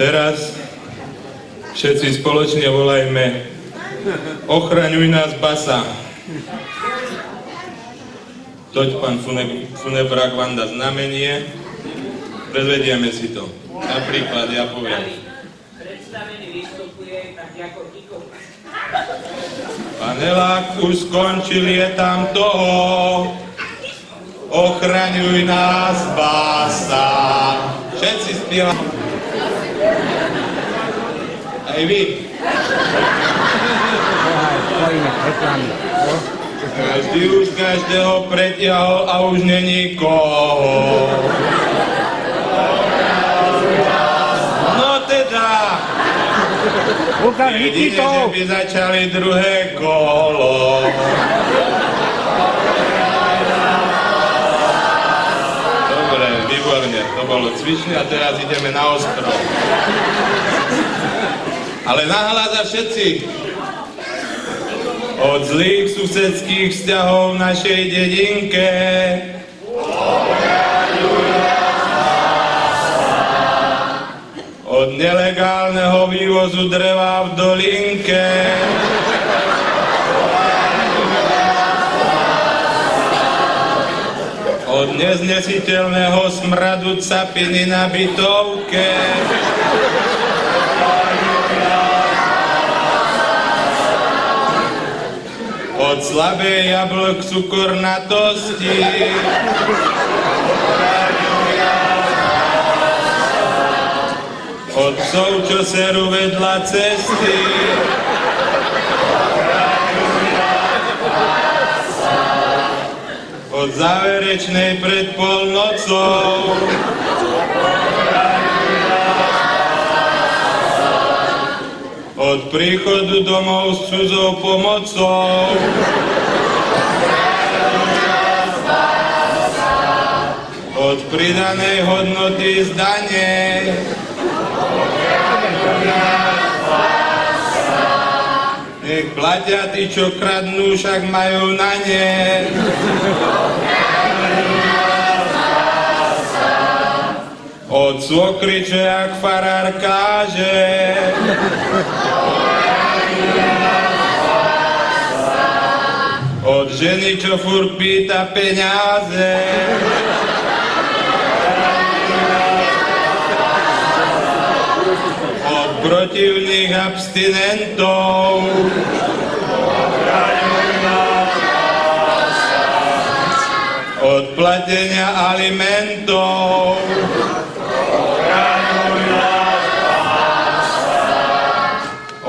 Teraz všetci spoločne volajme: ochraňuj nás, basa. Toť pán Funebrák vám dá znamenie, prezvedieme si to. Napríklad ja poviem. Predstavený vystupuje tak ako nikoho. Panelák už skončil, je tam toho. Ochraňuj nás, basa. Všetci spievajú. Aj vy. Každý už každého pretiahol a už není koho. No teda. Jedine, že by začali druhé kolo. Dobre, výborne, to bolo cvičné a teraz ideme na ostrov. Ale nahlas a všetci. Od zlých susedských vzťahov v našej dedinke. Od nelegálneho vývozu dreva v dolinke. Od neznesiteľného smradu capiny na bytovke. Od slabej jablk cukornatosti. Od psov, čo serú vedľa cesty. Od záverečnej pred polnocou. Od príchodu domov s cudzou pomocou. Od pridanej hodnoty z dane. Nech platia tí, čo kradnú, však majú na ne. Od svokry, čo jak farár káže. Od ženy, čo furt pýta peniaze. Od protivných abstinentov. Od platenia alimentov.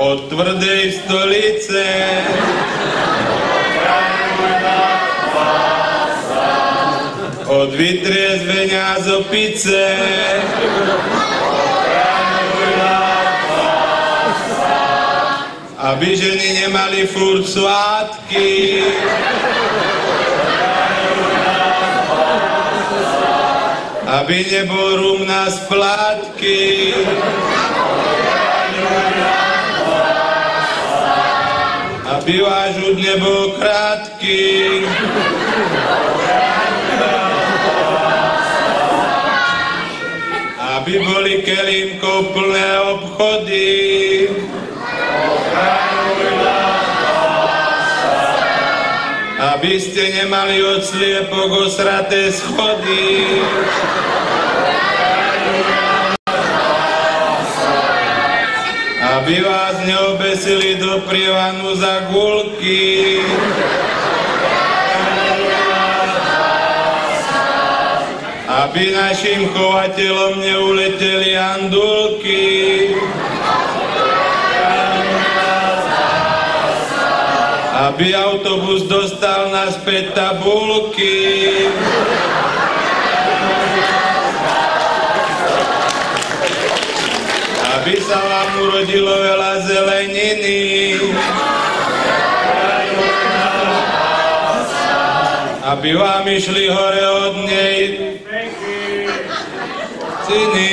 Od tvrdej stolice. Od vytriezvenia z opice. Aby ženy nemali furt svátky. Aby nebol rum na splátky. Aby váš úd nebol krátky. Aby boli kelímkov plné obchody. Aby ste nemali od sliepok osraté schody. Aby vás neobesili do prievanu za gulky. Aby našim chovateľom neuleteli andulky. Aby autobus dostal naspäť tabulky. Aby sa vám urodilo veľa zeleniny. Aby vám išli hore od nej ciny.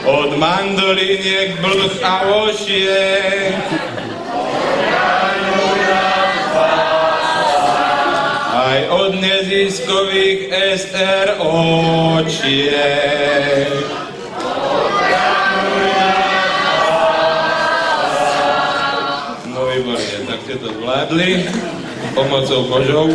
Od mandoliniek, blch a vošiek. A aj od neziskových SROčiek. No výborne, tak ste to zvládli pomocou Božou.